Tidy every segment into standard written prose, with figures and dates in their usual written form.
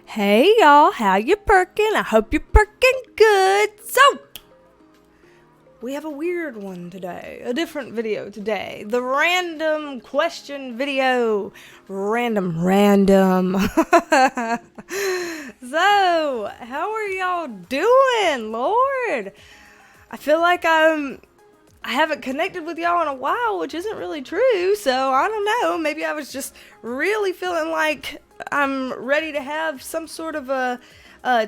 Hey y'all, how you perking? I hope you're perking good. So, we have a weird one today, a different video today. The random question video. Random. So, how are y'all doing, Lord? I feel like I haven't connected with y'all in a while, which isn't really true, so I don't know. Maybe I was just really feeling like I'm ready to have some sort of a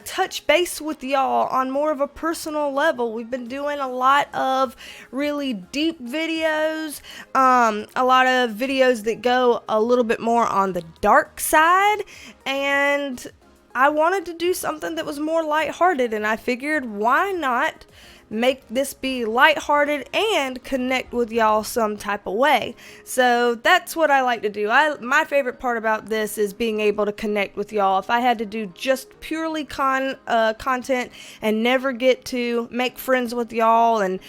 touch base with y'all on more of a personal level. We've been doing a lot of really deep videos, a lot of videos that go a little bit more on the dark side, and I wanted to do something that was more lighthearted, and I figured why not make this be lighthearted and connect with y'all some type of way. So that's what I like to do. My favorite part about this is being able to connect with y'all. If I had to do just purely content and never get to make friends with y'all and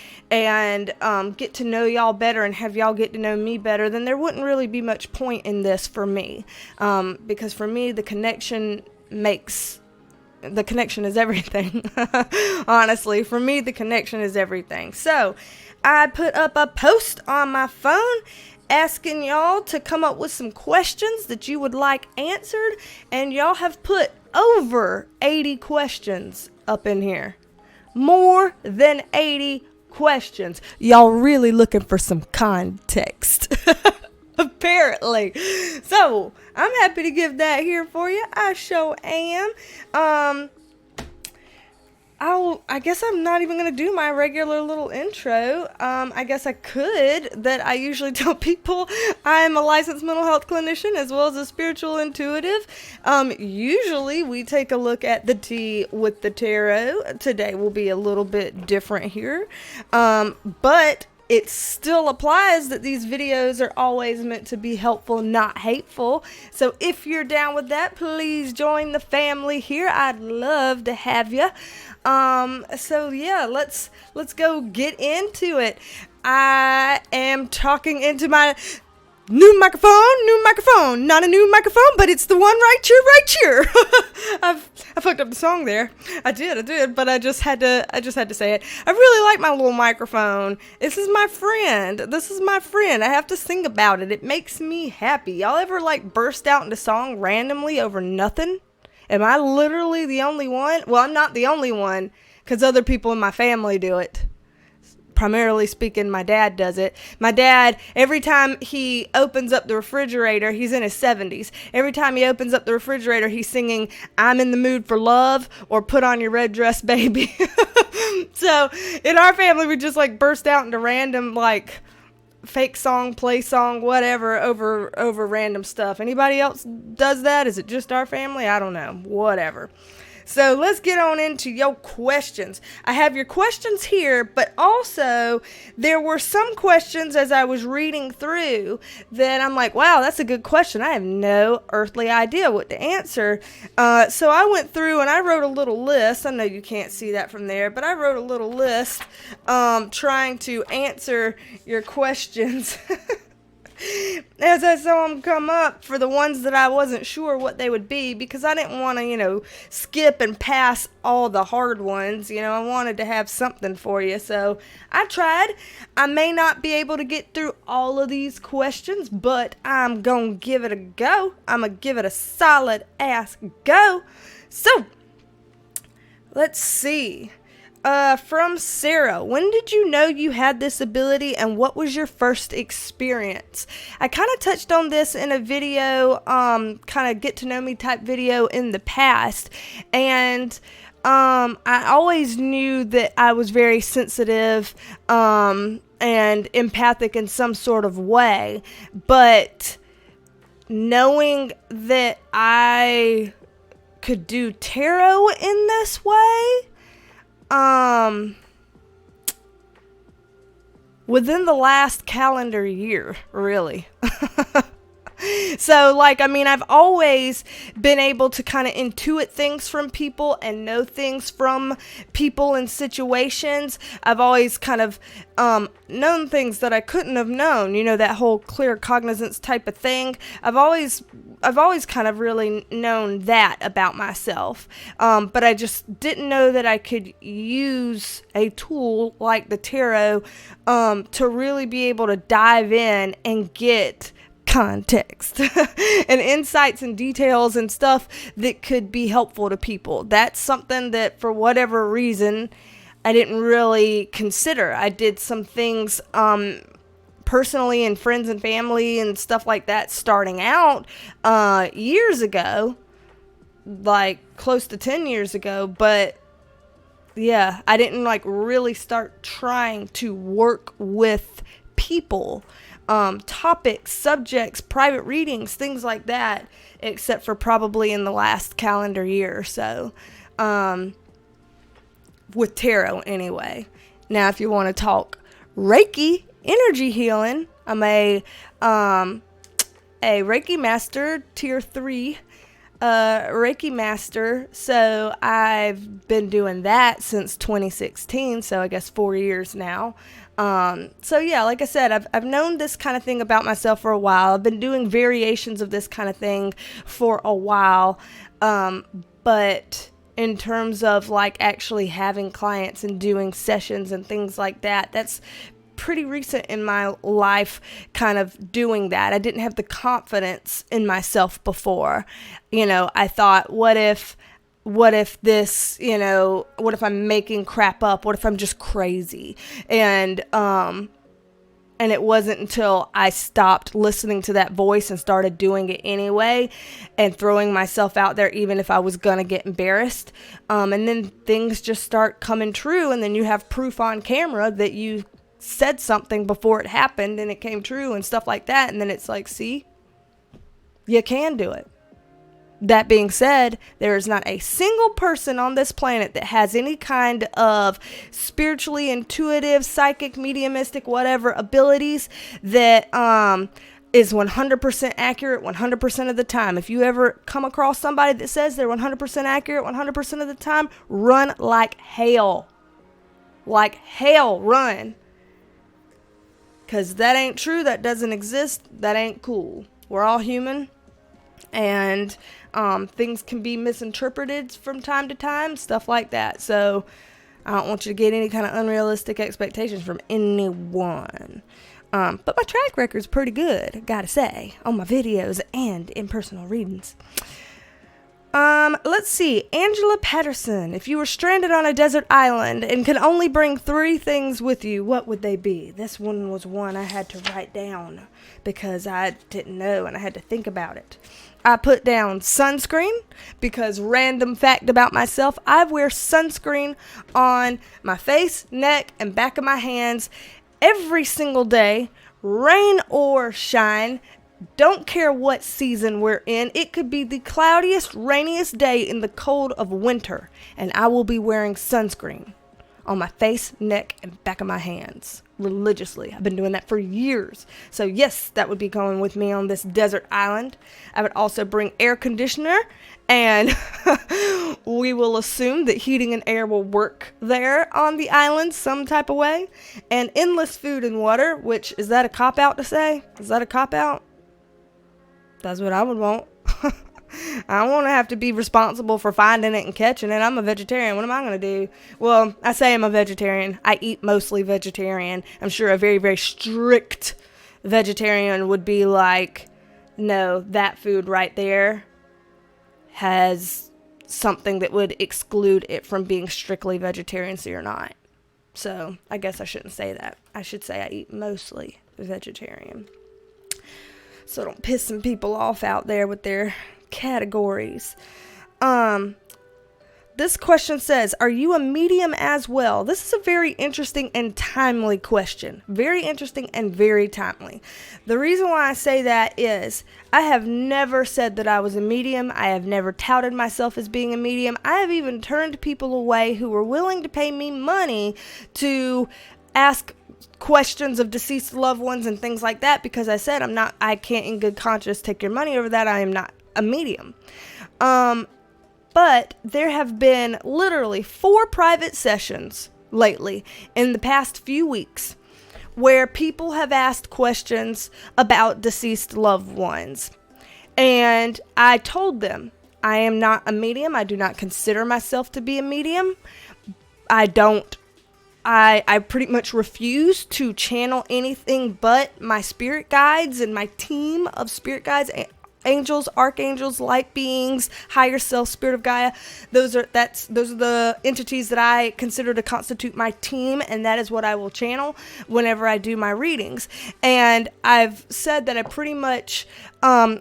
get to know y'all better and have y'all get to know me better, then there wouldn't really be much point in this for me. Because for me, the connection is everything. Honestly, for me, the connection is everything. So I put up a post on my phone asking y'all to come up with some questions that you would like answered, and y'all have put over 80 questions up in here. More than 80 questions. Y'all really looking for some context. Apparently. So, I'm happy to give that here for you. I sure am. I guess I'm not even going to do my regular little intro. I guess I could, that I usually tell people I'm a licensed mental health clinician as well as a spiritual intuitive. Usually we take a look at the tea with the tarot. Today will be a little bit different here. But it still applies that these videos are always meant to be helpful, not hateful. So if you're down with that, please join the family here. I'd love to have you. So yeah, let's go get into it. I am talking into my new microphone, not a new microphone, but it's the one right here. I fucked up the song there. I did, but I just had to say it. I really like my little microphone. This is my friend. I have to sing about it. It makes me happy. Y'all ever burst out into song randomly over nothing? Am I literally the only one? Well, I'm not the only one, because other people in my family do it. Primarily speaking, my dad does it. My dad, every time he opens up the refrigerator, he's in his 70s. Every time he opens up the refrigerator, he's singing, "I'm in the mood for love," or "Put on your red dress, baby." So, in our family, we just burst out into random, fake song, play song, whatever, over random stuff. Anybody else does that? Is it just our family? I don't know. Whatever. So let's get on into your questions. I have your questions here, but also there were some questions as I was reading through that I'm like, wow, that's a good question. I have no earthly idea what to answer. So I went through and I wrote a little list. I know you can't see that from there, but I wrote a little list trying to answer your questions. As I saw them come up for the ones that I wasn't sure what they would be, because I didn't want to, skip and pass all the hard ones. I wanted to have something for you. So I tried. I may not be able to get through all of these questions, but I'm going to give it a go. I'm going to give it a solid ass go. So let's see. From Sarah, when did you know you had this ability and what was your first experience? I kind of touched on this in a video, kind of get to know me type video in the past, and I always knew that I was very sensitive and empathic in some sort of way, but knowing that I could do tarot in this way, within the last calendar year, really. So, like, I mean, I've always been able to kind of intuit things from people and know things from people and situations. I've always kind of known things that I couldn't have known, you know, that whole clear cognizance type of thing. I've always kind of really known that about myself, but I just didn't know that I could use a tool like the tarot to really be able to dive in and get context and insights and details and stuff that could be helpful to people. That's something that, for whatever reason, I didn't really consider. I did some things personally and friends and family and stuff like that starting out years ago, like close to 10 years ago, but yeah, I didn't like really start trying to work with people, topics, subjects, private readings, things like that, except for probably in the last calendar year or so, with tarot anyway. Now, if you want to talk Reiki, energy healing, I'm a Reiki master, tier 3 Reiki master, so I've been doing that since 2016, so I guess 4 years now. So yeah, like I said, I've known this kind of thing about myself for a while. I've been doing variations of this kind of thing for a while, but in terms of like actually having clients and doing sessions and things like that, that's pretty recent in my life, kind of doing that. I didn't have the confidence in myself before. You know, I thought, what if this, you know, what if I'm making crap up? What if I'm just crazy? And it wasn't until I stopped listening to that voice and started doing it anyway and throwing myself out there, even if I was going to get embarrassed. And then things just start coming true. And then you have proof on camera that you said something before it happened and it came true and stuff like that. And then it's like, see, you can do it. That being said, there is not a single person on this planet that has any kind of spiritually intuitive, psychic, mediumistic, whatever abilities that is 100% accurate 100% of the time. If you ever come across somebody that says they're 100% accurate 100% of the time, run like hell. Like hell, run. Because that ain't true. That doesn't exist. That ain't cool. We're all human. And things can be misinterpreted from time to time. Stuff like that. So I don't want you to get any kind of unrealistic expectations from anyone. But my track record's pretty good, gotta say, on my videos and in personal readings. Let's see. Angela Patterson. If you were stranded on a desert island and could only bring 3 things with you, what would they be? This one was one I had to write down because I didn't know and I had to think about it. I put down sunscreen because, random fact about myself, I wear sunscreen on my face, neck, and back of my hands every single day, rain or shine. Don't care what season we're in. It could be the cloudiest, rainiest day in the cold of winter, and I will be wearing sunscreen on my face, neck, and back of my hands religiously. I've been doing that for years. So yes, that would be going with me on this desert island. I would also bring air conditioner, and we will assume that heating and air will work there on the island some type of way. And endless food and water, which, is that a cop-out to say? Is that a cop-out? That's what I would want. I don't want to have to be responsible for finding it and catching it. I'm a vegetarian. What am I going to do? Well, I say I'm a vegetarian. I eat mostly vegetarian. I'm sure a very, very strict vegetarian would be like, no, that food right there has something that would exclude it from being strictly vegetarian, so you're not. So I guess I shouldn't say that. I should say I eat mostly vegetarian. So don't piss some people off out there with their categories. This question says, are you a medium as well? This is a very interesting and timely question. Very interesting and very timely. The reason why I say that is I have never said that I was a medium. I have never touted myself as being a medium. I have even turned people away who were willing to pay me money to ask questions of deceased loved ones and things like that, because I said I can't in good conscience take your money over that. I am not a medium. But there have been literally 4 private sessions lately in the past few weeks where people have asked questions about deceased loved ones. And I told them, I am not a medium. I do not consider myself to be a medium. I pretty much refuse to channel anything but my spirit guides and my team of spirit guides, angels, archangels, light beings, higher self, spirit of Gaia. Those are the entities that I consider to constitute my team, and that is what I will channel whenever I do my readings. And I've said that I pretty much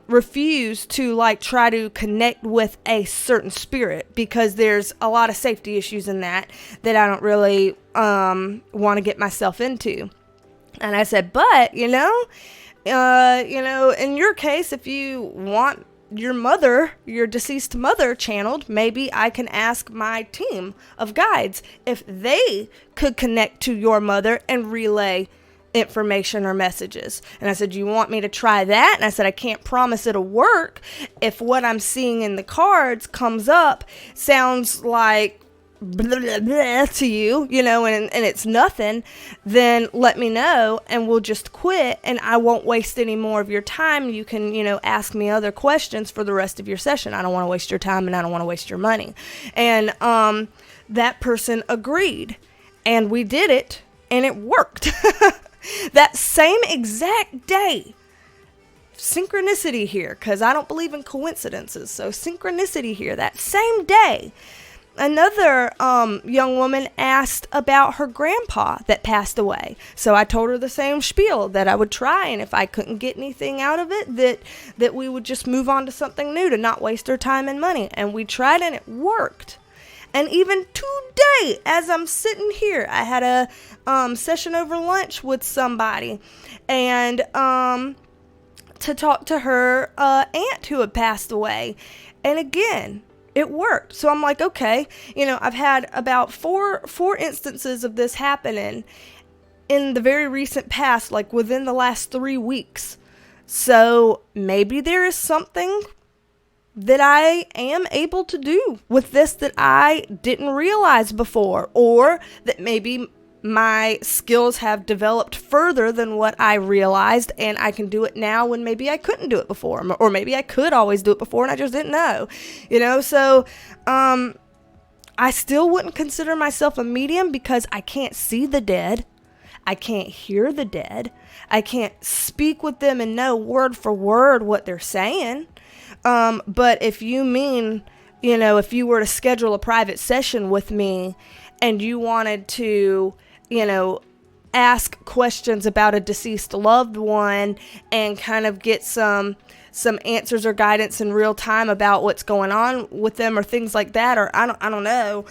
refuse to try to connect with a certain spirit, because there's a lot of safety issues in that I don't really want to get myself into. And I said, but in your case, if you want your deceased mother channeled, maybe I can ask my team of guides if they could connect to your mother and relay information or messages. And I said, you want me to try that? And I said, I can't promise it'll work. If what I'm seeing in the cards comes up sounds like blah, blah, blah to you, and it's nothing, then let me know and we'll just quit, and I won't waste any more of your time. You can, ask me other questions for the rest of your session. I don't want to waste your time, and I don't want to waste your money. And that person agreed, and we did it, and it worked. That same exact day, synchronicity here, because I don't believe in coincidences, so synchronicity here, that same day, another young woman asked about her grandpa that passed away. So I told her the same spiel, that I would try, and if I couldn't get anything out of it, that we would just move on to something new to not waste her time and money. And we tried, and it worked. And even today, as I'm sitting here, I had a session over lunch with somebody, and to talk to her aunt who had passed away. And again, it worked. So I'm like, okay, I've had about four instances of this happening in the very recent past, like within the last 3 weeks. So maybe there is something that I am able to do with this that I didn't realize before, or that maybe my skills have developed further than what I realized, and I can do it now when maybe I couldn't do it before, or maybe I could always do it before and I just didn't know, so I still wouldn't consider myself a medium, because I can't see the dead, I can't hear the dead, I can't speak with them and know word for word what they're saying. But if you mean, if you were to schedule a private session with me and you wanted to, ask questions about a deceased loved one and kind of get some answers or guidance in real time about what's going on with them or things like that, or I don't know.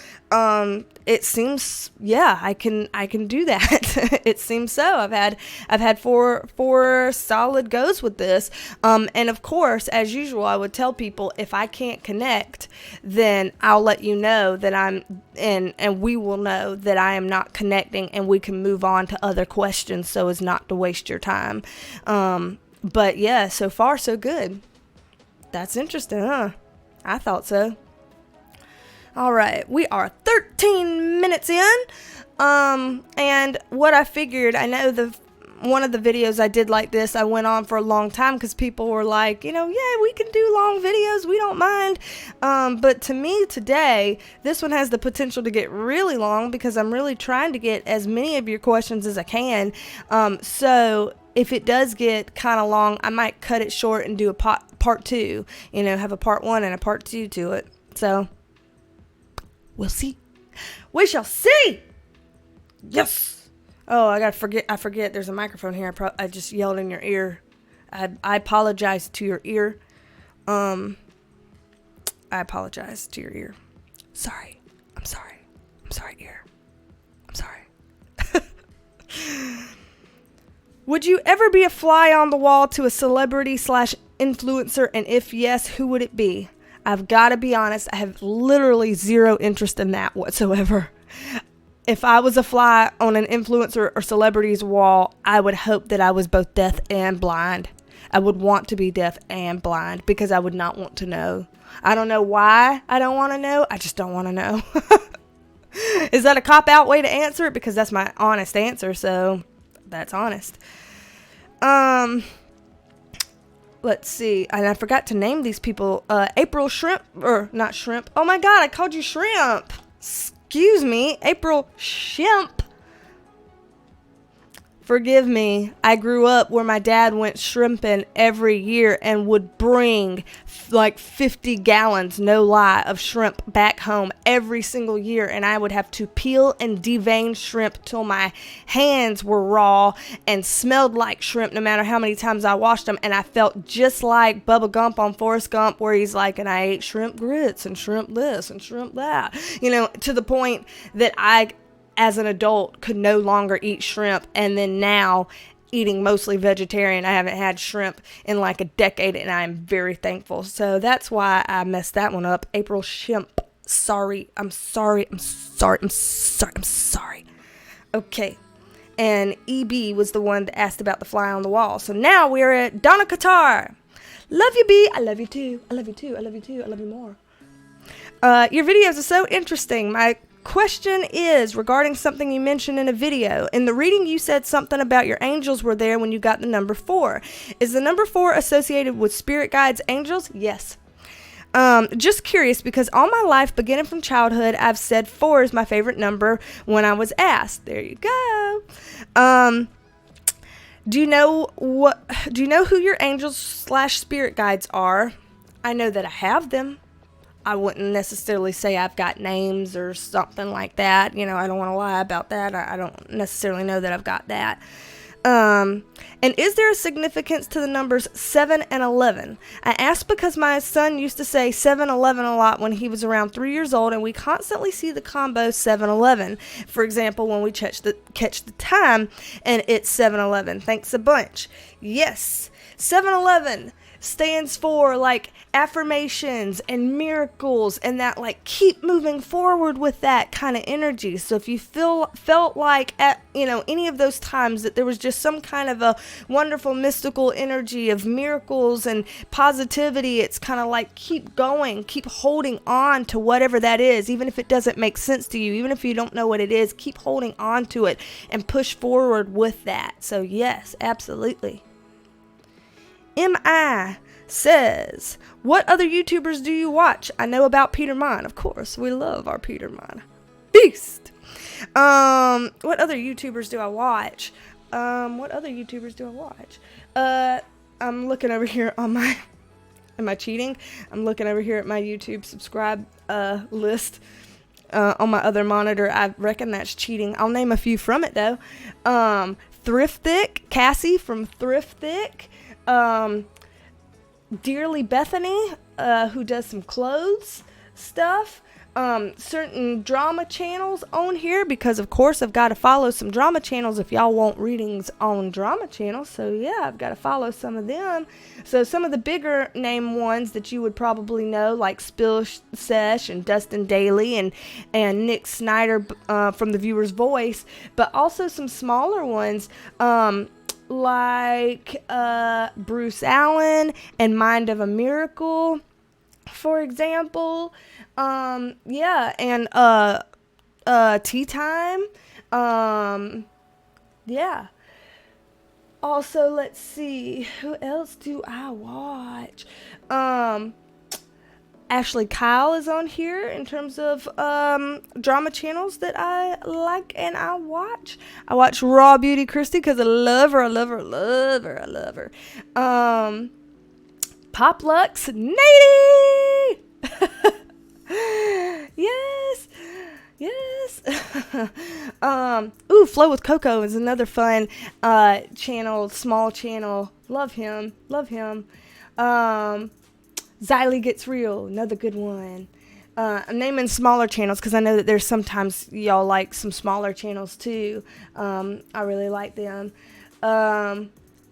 It seems, I can do that. It seems so. I've had four solid goes with this. And of course, as usual, I would tell people, if I can't connect, then I'll let you know that and we will know that I am not connecting, and we can move on to other questions so as not to waste your time. But yeah, so far so good. That's interesting, huh? I thought so. All right, we are 13 minutes in. And what I figured, I know one of the videos I did like this, I went on for a long time because people were like, yeah, we can do long videos, we don't mind. But to me today, this one has the potential to get really long, because I'm really trying to get as many of your questions as I can. So if it does get kind of long, I might cut it short and do a part 2, have a part 1 and a part 2 to it. So we'll see. We shall see. Yes. Oh, I forget there's a microphone here. I just yelled in your ear. I apologize to your ear. I apologize to your ear. Sorry. I'm sorry, ear. I'm sorry. Would you ever be a fly on the wall to a celebrity/influencer? And if yes, who would it be? I've got to be honest, I have literally zero interest in that whatsoever. if I was a fly on an influencer or celebrity's wall, I would hope that I was both deaf and blind. I would want to be deaf and blind because I would not want to know. I don't know why I don't want to know. I just don't want to know. Is that a cop-out way to answer it? Because that's my honest answer, so that's honest. Let's see. And I forgot to name these people. April Shrimp, or not Shrimp. Oh my God, I called you Shrimp. Excuse me, April Shimp. Forgive me. I grew up where my dad went shrimping every year and would bring like 50 gallons, no lie, of shrimp back home every single year. And I would have to peel and devein shrimp till my hands were raw and smelled like shrimp no matter how many times I washed them. And I felt just like Bubba Gump on Forrest Gump, where he's like, and I ate shrimp grits and shrimp this and shrimp that, you know, to the point that I, as an adult, could no longer eat shrimp. And then now, eating mostly vegetarian, I haven't had shrimp in like a decade, and I'm very thankful. So that's why I messed that one up. April Shimp. Sorry. I'm sorry. Okay. And EB was the one that asked about the fly on the wall. So now we're at Donna Qatar. Love you, B. I love you too. I love you too. I love you too. I love you more. Your videos are so interesting. My question is regarding something you mentioned in a video. In the reading, you said something about your angels were there when you got the number 4. Is the number 4 associated with spirit guides, angels? Yes. Just curious, because all my life, beginning from childhood, I've said 4 is my favorite number when I was asked. There you go. Do you know who your angels/spirit guides are? I know that I have them. I wouldn't necessarily say I've got names or something like that. You know, I don't want to lie about that. I don't necessarily know that I've got that. And is there a significance to the numbers 7 and 11? I asked because my son used to say 7-11 a lot when he was around 3 years old, and we constantly see the combo 7-11. For example, when we catch the time, and it's 7-11. Thanks a bunch. Yes, 7-11 stands for like affirmations and miracles and that like keep moving forward with that kind of energy. So if you felt like at any of those times that there was just some kind of a wonderful mystical energy of miracles and positivity, it's kind of like keep going, keep holding on to whatever that is, even if it doesn't make sense to you, even if you don't know what it is, keep holding on to it and push forward with that. So yes, absolutely. M.I. says, what other YouTubers do you watch? I know about Peter Mine, of course. We love our Peter Mine. Beast! What other YouTubers do I watch? I'm looking over here on my... Am I cheating? I'm looking over here at my YouTube subscribe list on my other monitor. I reckon that's cheating. I'll name a few from it, though. Thriftic, Cassie from Thriftic. Dearly Bethany, who does some clothes stuff. Certain drama channels on here, because of course I've got to follow some drama channels if y'all want readings on drama channels. So yeah, I've got to follow some of them. So some of the bigger name ones that you would probably know, like Spill Sesh and Dustin Daly and Nick Snyder from The Viewer's Voice, but also some smaller ones like Bruce Allen and Mind of a Miracle, for example. Yeah, and Tea Time. Yeah. Also, let's see, who else do I watch? Ashley Kyle is on here in terms of drama channels that I like and I watch. I watch Raw Beauty Christy because I love her. Pop Lux Nady! Yes. Flow with Coco is another fun channel, small channel. Love him. Xylee Gets Real, another good one. I'm naming smaller channels because I know that there's sometimes y'all like some smaller channels too. I really like them. I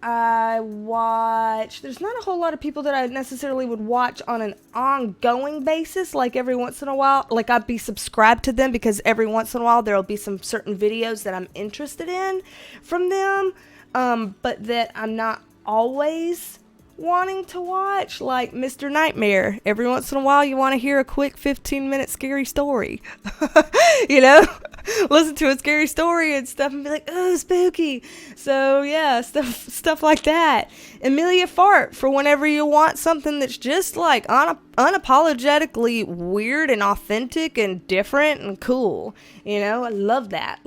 there's not a whole lot of people that I necessarily would watch on an ongoing basis, like every once in a while. Like, I'd be subscribed to them because every once in a while there'll be some certain videos that I'm interested in from them, but that I'm not always wanting to watch, like Mr. Nightmare. Every once in a while you want to hear a quick 15-minute scary story. You know, listen to a scary story and stuff and be like, oh, spooky. So yeah, stuff like that. Amelia Fart, for whenever you want something that's just like unapologetically weird and authentic and different and cool. You know, I love that.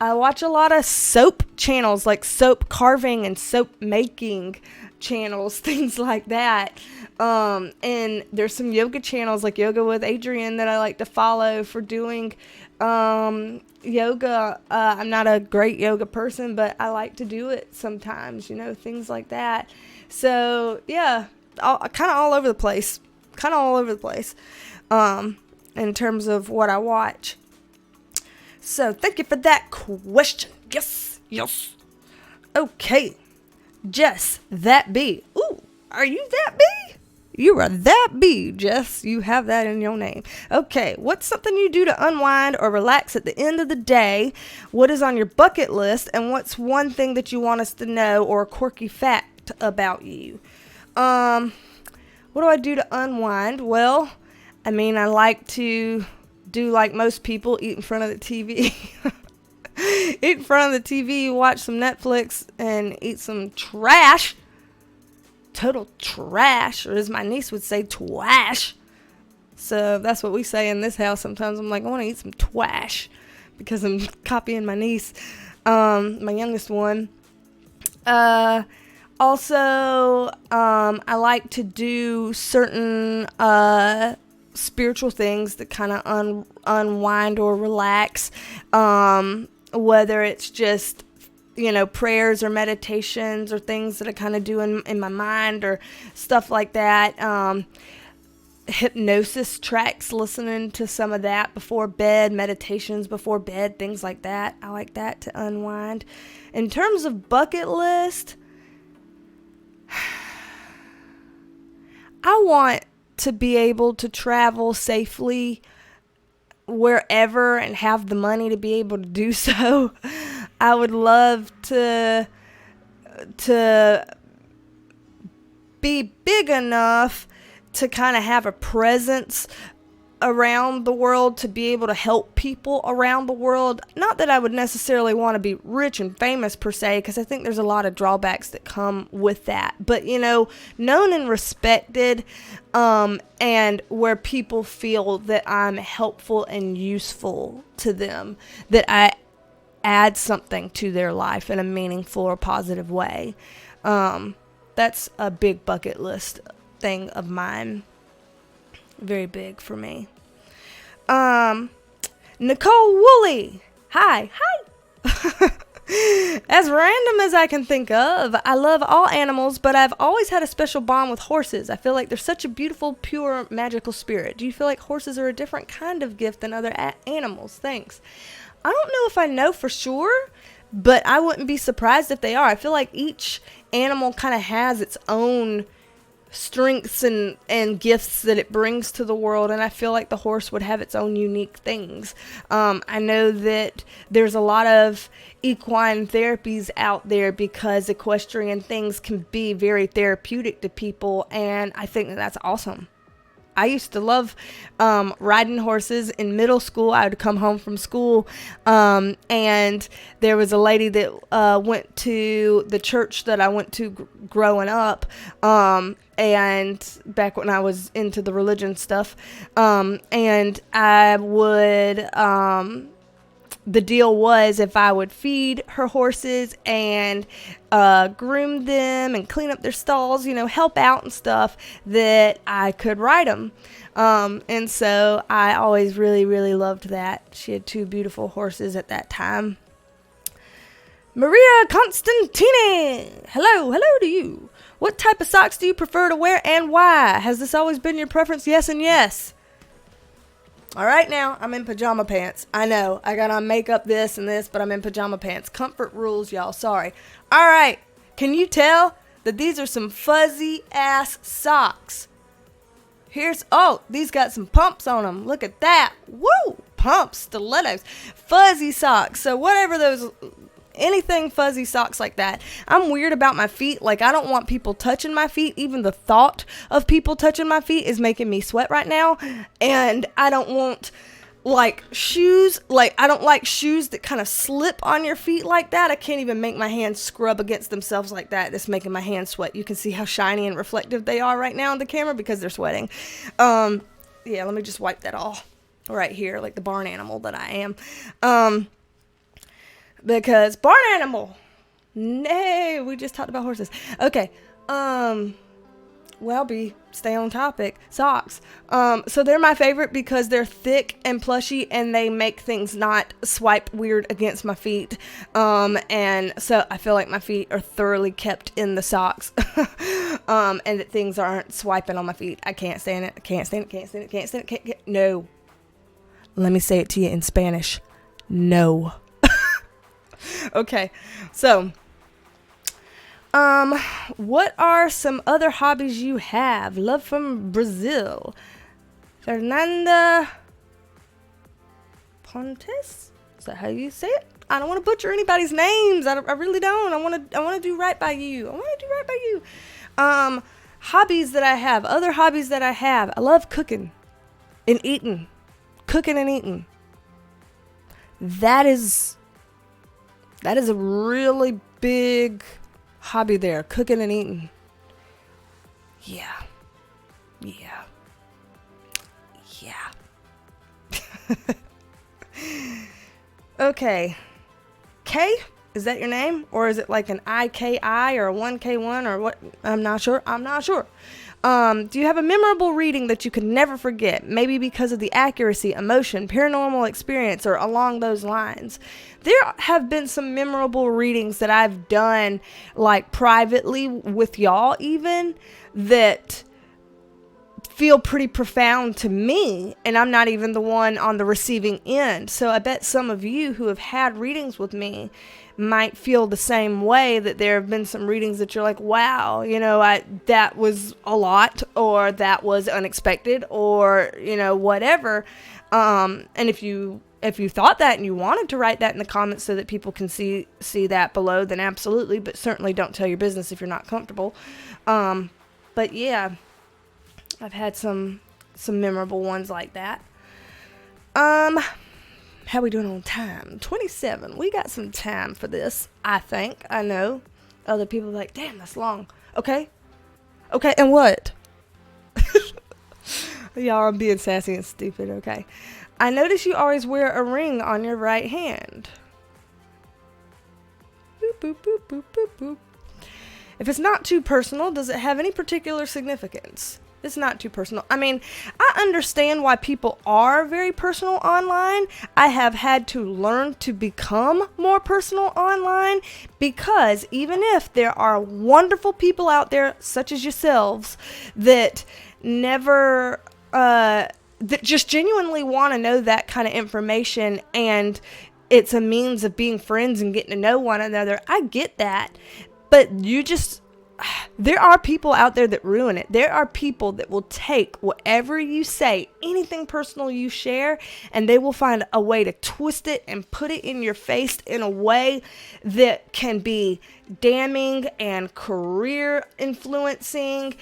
I watch a lot of soap channels, like soap carving and soap making channels, things like that. And there's some yoga channels like Yoga with Adrienne that I like to follow for doing yoga. I'm not a great yoga person, but I like to do it sometimes, you know, things like that. So yeah, kind of all over the place, in terms of what I watch. So thank you for that question. Yes. Okay, Jess, that bee. Ooh, are you that bee? You are that bee, Jess. You have that in your name. Okay, what's something you do to unwind or relax at the end of the day? What is on your bucket list? And what's one thing that you want us to know or a quirky fact about you? What do I do to unwind? Well, I mean, I like to do like most people, eat in front of the TV. Eat in front of the TV, watch some Netflix, and eat some trash. Total trash, or as my niece would say, twash. So that's what we say in this house. Sometimes I'm like, I want to eat some twash, because I'm copying my niece, my youngest one. Also, I like to do certain spiritual things that kind of unwind or relax, whether it's just, you know, prayers or meditations or things that I kind of do in my mind or stuff like that. Hypnosis tracks, listening to some of that before bed, meditations before bed, things like that. I like that to unwind. In terms of bucket list, I want to be able to travel safely wherever and have the money to be able to do so. I would love to be big enough to kind of have a presence around the world, to be able to help people around the world. Not that I would necessarily want to be rich and famous per se, because I think there's a lot of drawbacks that come with that. But, you know, known and respected, and where people feel that I'm helpful and useful to them, that I add something to their life in a meaningful or positive way. That's a big bucket list thing of mine. Very big for me. Nicole Woolley. Hi. As random as I can think of, I love all animals, but I've always had a special bond with horses. I feel like they're such a beautiful, pure, magical spirit. Do you feel like horses are a different kind of gift than other animals? Thanks. I don't know if I know for sure, but I wouldn't be surprised if they are. I feel like each animal kind of has its own strengths and gifts that it brings to the world, and I feel like the horse would have its own unique things. I know that there's a lot of equine therapies out there because equestrian things can be very therapeutic to people, and I think that that's awesome. I used to love riding horses. In middle school, I would come home from school, and there was a lady that went to the church that I went to growing up, and back when I was into the religion stuff, and I would... the deal was, if I would feed her horses and groom them and clean up their stalls, you know, help out and stuff, that I could ride them. And so I always really, really loved that. She had two beautiful horses at that time. Maria Constantini. Hello to you. What type of socks do you prefer to wear and why? Has this always been your preference? Yes and yes. All right, now I'm in pajama pants. I know I got on makeup, this and this, but I'm in pajama pants. Comfort rules, y'all. Sorry. All right. Can you tell that these are some fuzzy ass socks? These got some pumps on them. Look at that. Woo! Pumps, stilettos, fuzzy socks. So anything fuzzy socks like that. I'm weird about my feet. Like, I don't want people touching my feet. Even the thought of people touching my feet is making me sweat right now. And I don't want, shoes. I don't like shoes that kind of slip on your feet like that. I can't even make my hands scrub against themselves like that. That's making my hands sweat. You can see how shiny and reflective they are right now on the camera because they're sweating. Yeah, let me just wipe that off right here, like the barn animal that I am. Because barn animal. Nay, we just talked about horses. Okay. Stay on topic. Socks. So they're my favorite because they're thick and plushy and they make things not swipe weird against my feet. And so I feel like my feet are thoroughly kept in the socks. And that things aren't swiping on my feet. I can't stand it. No. Let me say it to you in Spanish. No. Okay, so, what are some other hobbies you have? Love from Brazil. Fernanda Pontes? Is that how you say it? I don't want to butcher anybody's names. I really don't. I want to do right by you. Hobbies that I have. Other hobbies that I have. I love cooking and eating. That is a really big hobby there. Cooking and eating. Yeah. Okay. K? Is that your name? Or is it like an IKI or a 1K1 or what? I'm not sure. Do you have a memorable reading that you could never forget? Maybe because of the accuracy, emotion, paranormal experience, or along those lines. There have been some memorable readings that I've done, privately with y'all even, that feel pretty profound to me, and I'm not even the one on the receiving end. So I bet some of you who have had readings with me might feel the same way, that there have been some readings that you're like, wow, that was a lot, or that was unexpected, or, whatever. And if you thought that and you wanted to write that in the comments so that people can see that below, then absolutely, but certainly don't tell your business if you're not comfortable. But yeah, I've had some memorable ones like that. How we doing on time? 27. We got some time for this, I think. I know. Other people are like, damn, that's long. Okay, and what? Y'all are being sassy and stupid, okay. I notice you always wear a ring on your right hand. Boop, boop, boop, boop, boop, boop. If it's not too personal, does it have any particular significance? It's not too personal. I mean, I understand why people are very personal online. I have had to learn to become more personal online, because even if there are wonderful people out there, such as yourselves, that never, that just genuinely want to know that kind of information, and it's a means of being friends and getting to know one another, I get that. But there are people out there that ruin it. There are people that will take whatever you say, anything personal you share, and they will find a way to twist it and put it in your face in a way that can be damning and career influencing,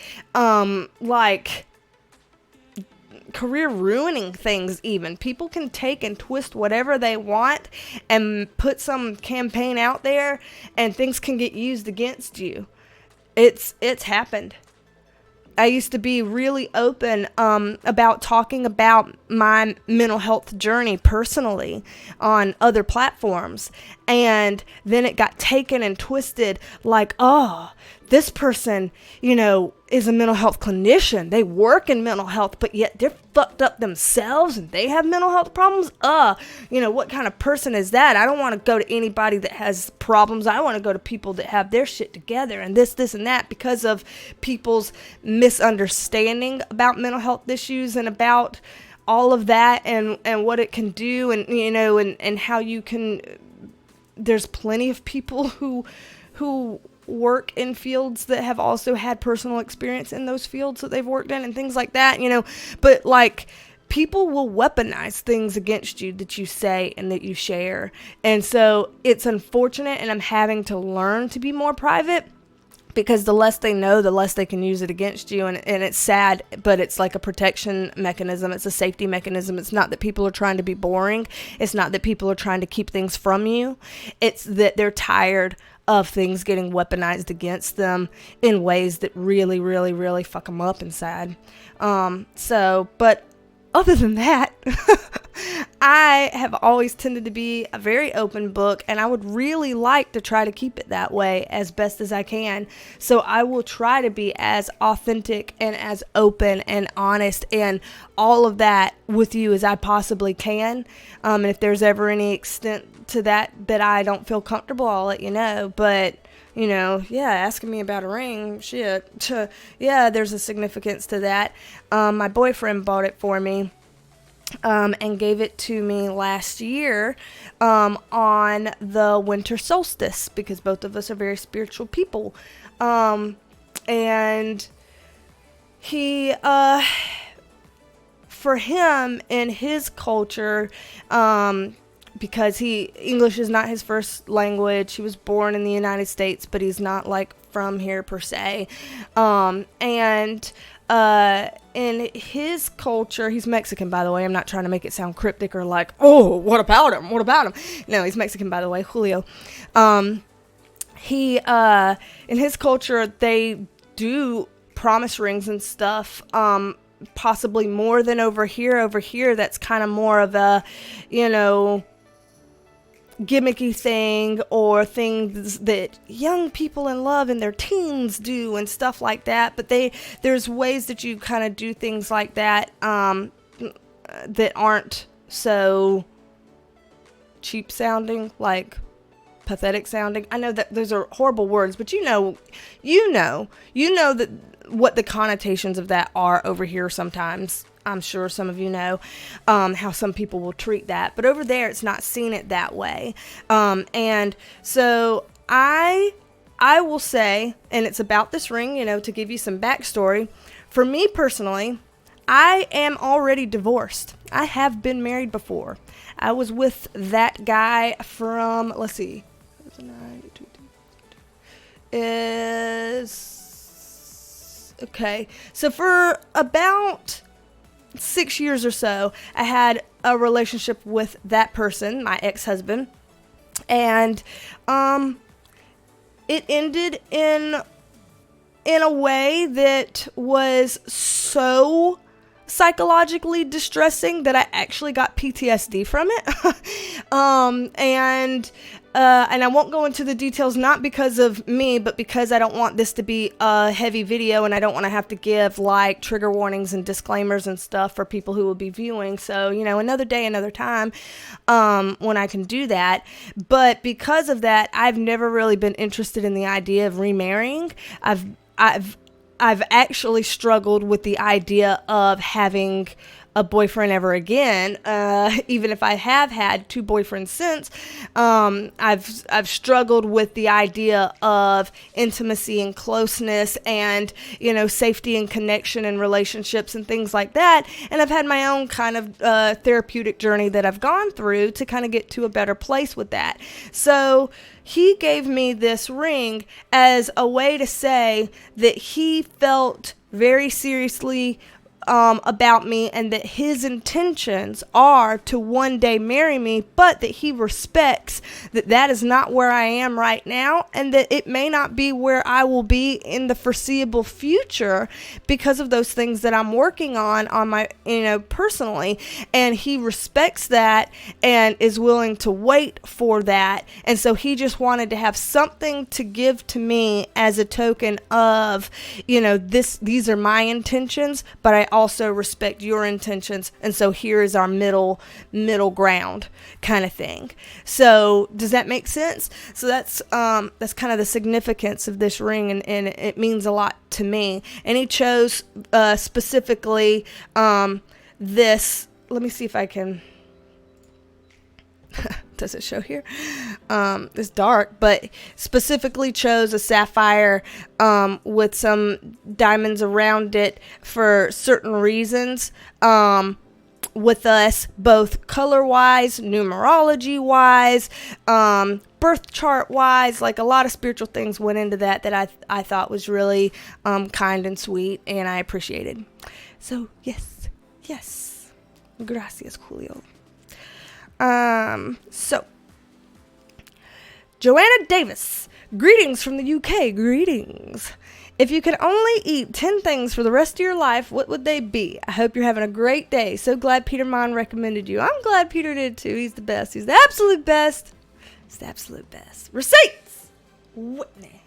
career ruining things even. People can take and twist whatever they want and put some campaign out there, and things can get used against you. It's happened. I used to be really open about talking about my mental health journey personally on other platforms. And then it got taken and twisted like, oh, this person, is a mental health clinician. They work in mental health, but yet they're fucked up themselves and they have mental health problems. What kind of person is that? I don't want to go to anybody that has problems. I want to go to people that have their shit together, and this and that, because of people's misunderstanding about mental health issues and about all of that and what it can do, and and how you can. There's plenty of people who work in fields that have also had personal experience in those fields that they've worked in and things like that, but like, people will weaponize things against you that you say and that you share. And so it's unfortunate, and I'm having to learn to be more private, because the less they know, the less they can use it against you. And it's sad, but it's like a protection mechanism. It's a safety mechanism. It's not that people are trying to be boring. It's not that people are trying to keep things from you. It's that they're tired of things getting weaponized against them in ways that really, really, really fuck them up inside. But other than that, I have always tended to be a very open book, and I would really like to try to keep it that way as best as I can. So I will try to be as authentic and as open and honest and all of that with you as I possibly can. And if there's ever any extent to that I don't feel comfortable, I'll let you know. But asking me about a ring, shit. Yeah, there's a significance to that. My boyfriend bought it for me, and gave it to me last year, on the winter solstice, because both of us are very spiritual people. And he, for him, in his culture, because English is not his first language. He was born in the United States, but he's not like from here per se. In his culture, he's Mexican, by the way. I'm not trying to make it sound cryptic or like, oh, what about him? What about him? No, he's Mexican, by the way, Julio. In his culture, they do promise rings and stuff, possibly more than over here. Over here, that's kind of more of a, gimmicky thing, or things that young people in love in their teens do and stuff like that. But there's ways that you kind of do things like that, that aren't so cheap sounding, like pathetic sounding. I know that those are horrible words, but you know that what the connotations of that are over here sometimes. I'm sure some of you know how some people will treat that. But over there, it's not seen it that way. And so I will say, and it's about this ring, to give you some backstory. For me personally, I am already divorced. I have been married before. I was with that guy from, let's see, okay. So for about 6 years or so, I had a relationship with that person, my ex-husband, and it ended in a way that was so psychologically distressing that I actually got PTSD from it. And I won't go into the details, not because of me, but because I don't want this to be a heavy video, and I don't want to have to give like trigger warnings and disclaimers and stuff for people who will be viewing. So, another day, another time, when I can do that. But because of that, I've never really been interested in the idea of remarrying. I've actually struggled with the idea of having a boyfriend ever again, even if I have had 2 boyfriends since. I've struggled with the idea of intimacy and closeness and, safety and connection and relationships and things like that. And I've had my own kind of therapeutic journey that I've gone through to kind of get to a better place with that. So he gave me this ring as a way to say that he felt very seriously about me, and that his intentions are to one day marry me, but that he respects that is not where I am right now, and that it may not be where I will be in the foreseeable future because of those things that I'm working on my, personally. And he respects that and is willing to wait for that. And so he just wanted to have something to give to me as a token of, these are my intentions, but I also respect your intentions, and so here is our middle ground kind of thing. So does that make sense? So that's kind of the significance of this ring, and it means a lot to me. And he chose specifically this let me see if I can, does it show here? It's dark, but specifically chose a sapphire with some diamonds around it for certain reasons. With us, both color-wise, numerology-wise, birth chart-wise, like a lot of spiritual things went into that I thought was really kind and sweet, and I appreciated. So, yes. Gracias, Julio. So, Joanna Davis, greetings from the UK, greetings. If you could only eat 10 things for the rest of your life, what would they be? I hope you're having a great day. So glad Peter Mon recommended you. I'm glad Peter did too. He's the best. He's the absolute best. He's the absolute best. Receipts! Whitney.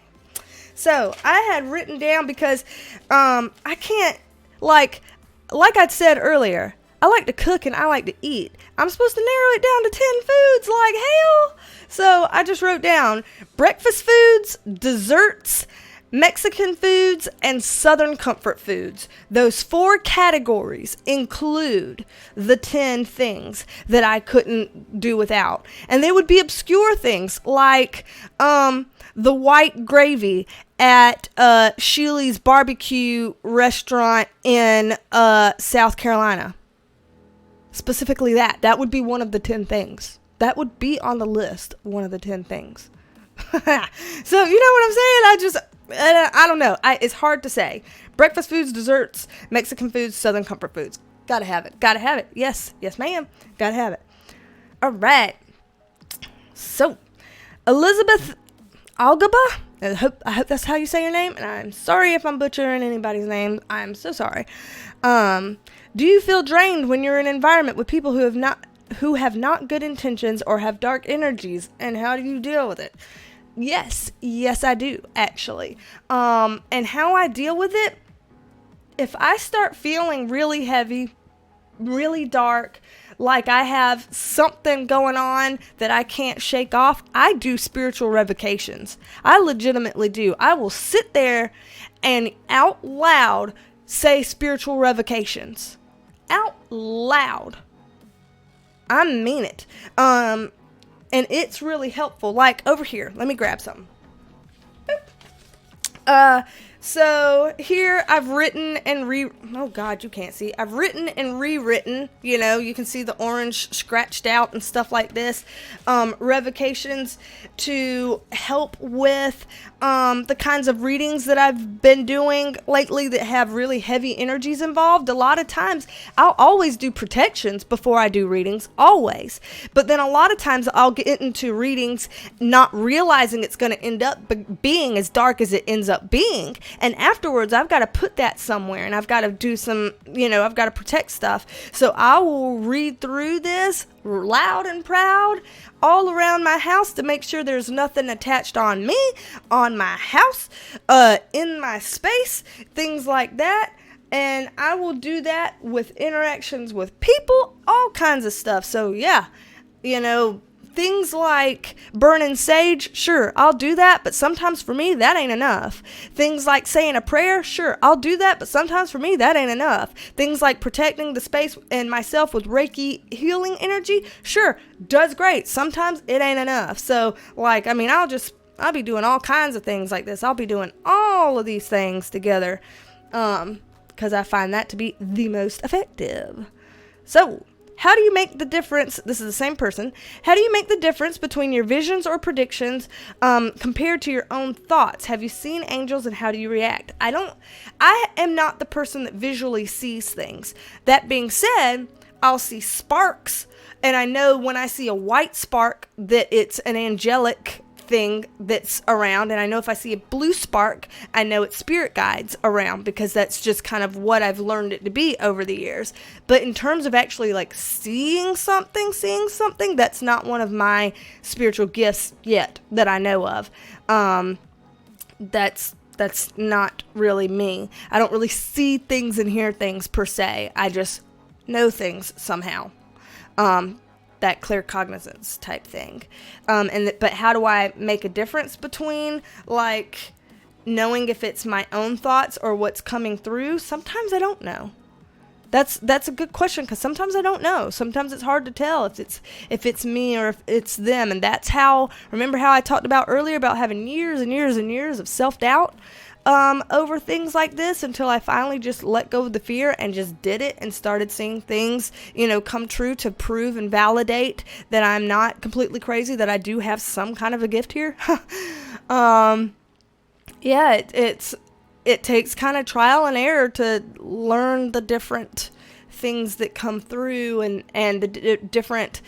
So, I had written down because I can't, like I said earlier, I like to cook and I like to eat. I'm supposed to narrow it down to 10 foods like hell. So, I just wrote down breakfast foods, desserts, Mexican foods, and Southern comfort foods. Those 4 categories include the 10 things that I couldn't do without. And they would be obscure things like the white gravy at Sheely's barbecue restaurant in South Carolina. Specifically that. That would be one of the 10 things. That would be on the list, one of the 10 things. So, you know what I'm saying? I don't know. It's hard to say. Breakfast foods, desserts, Mexican foods, Southern comfort foods. Gotta have it. Yes, ma'am. Gotta have it. All right. So, Elizabeth Algaba. I hope that's how you say your name. And I'm sorry if I'm butchering anybody's name. I'm so sorry. Do you feel drained when you're in an environment with people who have not good intentions or have dark energies? And how do you deal with it? Yes, I do, actually. And how I deal with it, if I start feeling really heavy, really dark, like I have something going on that I can't shake off, I do spiritual revocations. I legitimately do. I will sit there and out loud say spiritual revocations. Out loud. I mean it. And it's really helpful. Like, over here. Let me grab something. So here I've written and oh God, you can't see. I've written and rewritten, you can see the orange scratched out and stuff like this. Revocations to help with the kinds of readings that I've been doing lately that have really heavy energies involved. A lot of times I'll always do protections before I do readings, always. But then a lot of times I'll get into readings not realizing it's going to end up being as dark as it ends up being. And afterwards, I've got to put that somewhere, and I've got to do some, I've got to protect stuff. So I will read through this loud and proud all around my house to make sure there's nothing attached on me, on my house, in my space, things like that. And I will do that with interactions with people, all kinds of stuff. So yeah, things like burning sage, sure, I'll do that, but sometimes for me, that ain't enough. Things like saying a prayer, sure, I'll do that, but sometimes for me, that ain't enough. Things like protecting the space and myself with Reiki healing energy, sure, does great. Sometimes it ain't enough. So, I'll be doing all kinds of things like this. I'll be doing all of these things together, because I find that to be the most effective. So, how do you make the difference? This is the same person. How do you make the difference between your visions or predictions compared to your own thoughts? Have you seen angels and how do you react? I am not the person that visually sees things. That being said, I'll see sparks, and I know when I see a white spark that it's an angelic thing that's around, and I know if I see a blue spark, I know it's spirit guides around, because that's just kind of what I've learned it to be over the years. But in terms of actually seeing something, that's not one of my spiritual gifts yet that I know of. That's not really me. I don't really see things and hear things per se. I just know things somehow. That clear cognizance type thing. But how do I make a difference between knowing if it's my own thoughts or what's coming through? Sometimes I don't know. That's a good question, because sometimes I don't know. Sometimes it's hard to tell if it's me or if it's them. And that's how, remember how I talked about earlier about having years and years and years of self-doubt over things like this, until I finally just let go of the fear and just did it and started seeing things, come true to prove and validate that I'm not completely crazy, that I do have some kind of a gift here. Yeah, it takes kind of trial and error to learn the different things that come through and the different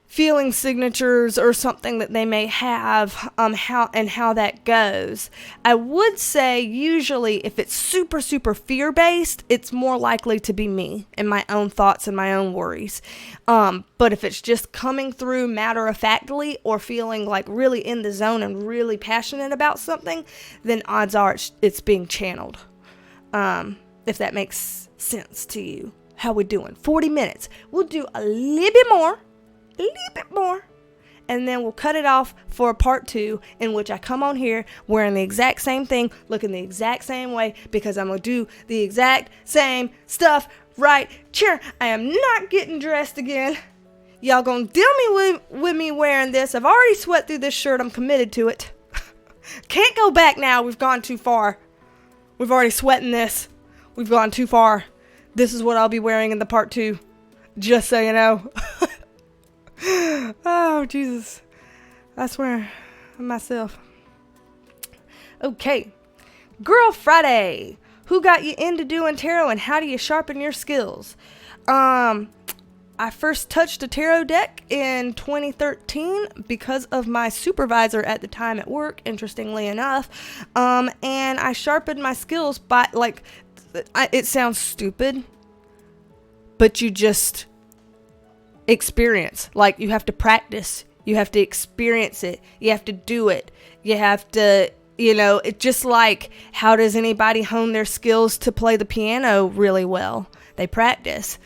feeling signatures or something that they may have, how that goes. I would say usually if it's super, super fear-based, it's more likely to be me and my own thoughts and my own worries. But if it's just coming through matter-of-factly or feeling like really in the zone and really passionate about something, then odds are it's being channeled. If that makes sense to you. How we doing? 40 minutes. We'll do a little bit more, and then we'll cut it off for a part 2, in which I come on here wearing the exact same thing, looking the exact same way, because I'm gonna do the exact same stuff right here. I am not getting dressed again. Y'all gonna deal with me wearing this. I've already sweat through this shirt. I'm committed to it. Can't go back now. We've gone too far. We've already sweat in this. We've gone too far. This is what I'll be wearing in the part 2, just so you know. Oh, Jesus. I swear myself. Okay. Girl Friday. Who got you into doing tarot, and how do you sharpen your skills? I first touched a tarot deck in 2013 because of my supervisor at the time at work, interestingly enough. And I sharpened my skills by, it sounds stupid, but you just experience. Like, you have to practice, you have to experience it, you have to do it, you have to, it's just like, how does anybody hone their skills to play the piano really well? They practice.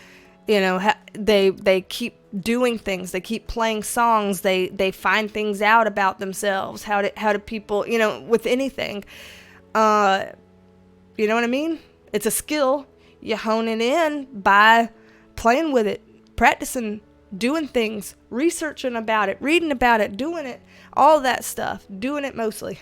They keep doing things, they keep playing songs, they find things out about themselves. How do people, with anything, you know what I mean? It's a skill. You hone it in by playing with it, practicing, doing things, researching about it, reading about it, doing it, all that stuff, doing it mostly.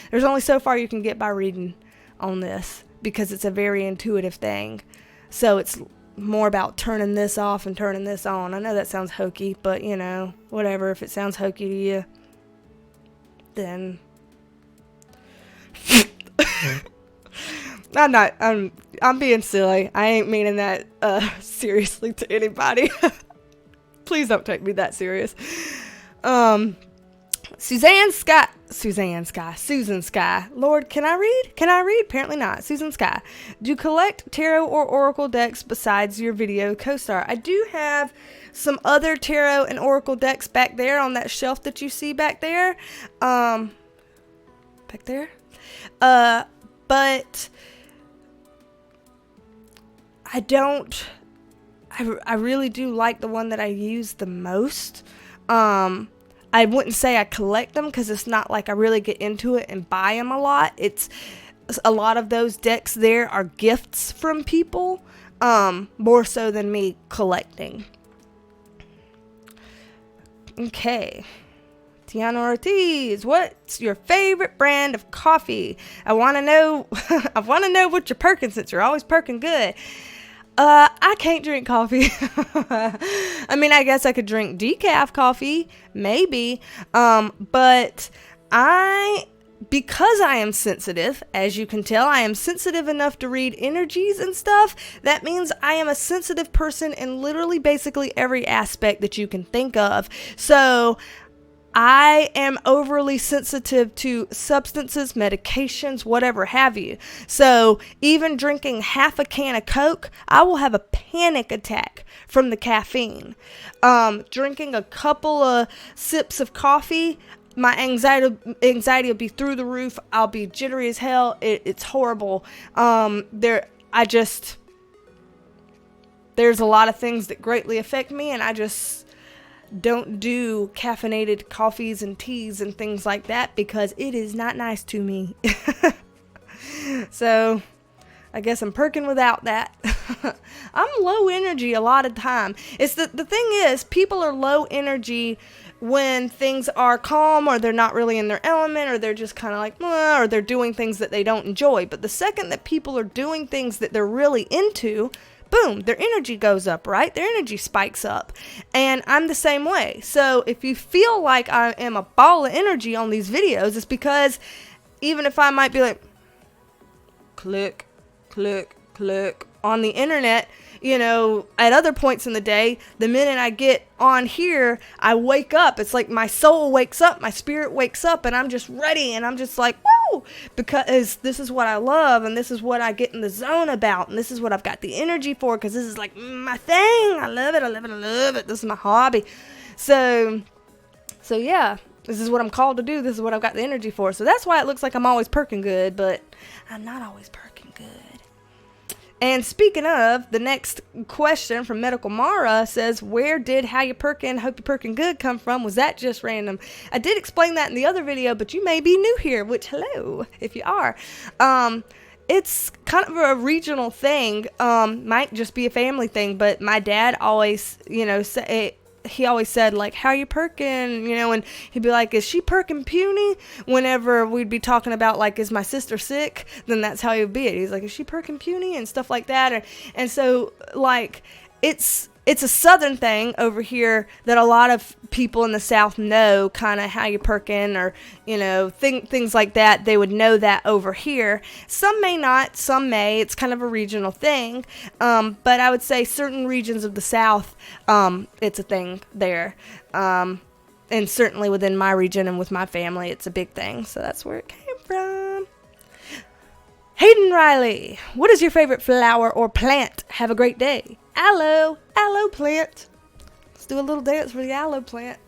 There's only so far you can get by reading on this, because it's a very intuitive thing. So it's more about turning this off and turning this on. I know that sounds hokey, but whatever. If it sounds hokey to you, then I'm being silly. I ain't meaning that seriously to anybody. Please don't take me that serious. Susan Sky. Lord, can I read? Apparently not. Susan Sky. Do you collect tarot or oracle decks besides your video co-star? I do have some other tarot and oracle decks back there on that shelf that you see back there. But I really do like the one that I use the most. I wouldn't say I collect them, because it's not like I really get into it and buy them a lot. It's a lot of those decks there are gifts from people, more so than me collecting. Okay. Tiana Ortiz, what's your favorite brand of coffee? I want to know what you're perking, since you're always perking good. I can't drink coffee. I mean, I guess I could drink decaf coffee, maybe. But because I am sensitive, as you can tell, I am sensitive enough to read energies and stuff. That means I am a sensitive person in literally basically every aspect that you can think of. So I am overly sensitive to substances, medications, whatever have you. So even drinking half a can of Coke, I will have a panic attack from the caffeine. Drinking a couple of sips of coffee, my anxiety will be through the roof. I'll be jittery as hell. It's horrible. There's a lot of things that greatly affect me, and I just don't do caffeinated coffees and teas and things like that, because it is not nice to me. So I guess I'm perking without that. I'm low energy a lot of time. It's the thing is, people are low energy when things are calm, or they're not really in their element, or they're just kind of like, or they're doing things that they don't enjoy. But the second that people are doing things that they're really into, boom, their energy goes up, right? Their energy spikes up. And I'm the same way. So if you feel like I am a ball of energy on these videos, it's because even if I might be like, click, click, click on the internet, you know, at other points in the day, the minute I get on here, I wake up. It's like my soul wakes up, my spirit wakes up, and I'm just ready, and I'm just like, woo, because this is what I love, and this is what I get in the zone about, and this is what I've got the energy for, because this is like my thing. I love it, I love it, I love it. This is my hobby. So yeah, this is what I'm called to do. This is what I've got the energy for. So that's why it looks like I'm always perking good, but I'm not always perking good. And speaking of, the next question from Medical Mara says, where did how you perking, hope you perking good come from? Was that just random? I did explain that in the other video, but you may be new here, which hello, if you are. It's kind of a regional thing, might just be a family thing, but my dad always, you know, he always said, like, how you perking, you know, and he'd be like, is she perking puny? Whenever we'd be talking about, like, is my sister sick? Then that's how he would be. He's like, is she perking puny? And stuff like that. And so, like, it's a southern thing over here that a lot of people in the South know, kind of how you perking, or, you know, things like that. They would know that over here. Some may not, some may. It's kind of a regional thing. But I would say certain regions of the South, it's a thing there. And certainly within my region and with my family, it's a big thing. So that's where it came from. Hayden Riley, what is your favorite flower or plant? Have a great day. Aloe plant. Let's do a little dance for the aloe plant.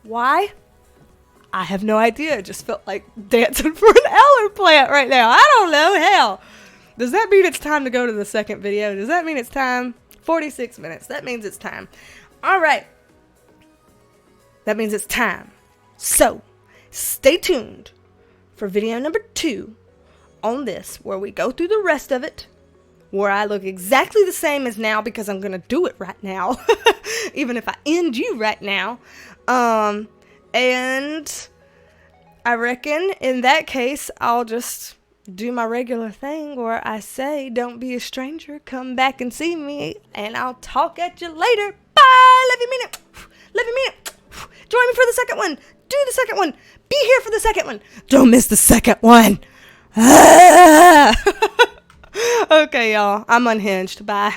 Why? I have no idea. I just felt like dancing for an aloe plant right now. I don't know. Hell. Does that mean it's time to go to the second video? Does that mean it's time? 46 minutes. That means it's time. All right. That means it's time. So, stay tuned for video number 2 on this, where we go through the rest of it, where I look exactly the same as now, because I'm going to do it right now, even if I end you right now. And I reckon in that case, I'll just do my regular thing where I say, don't be a stranger, come back and see me, and I'll talk at you later. Bye! Love you, mean it. Love you, mean it. Join me for the second one. Do the second one. Be here for the second one. Don't miss the second one. Okay, y'all. I'm unhinged. Bye.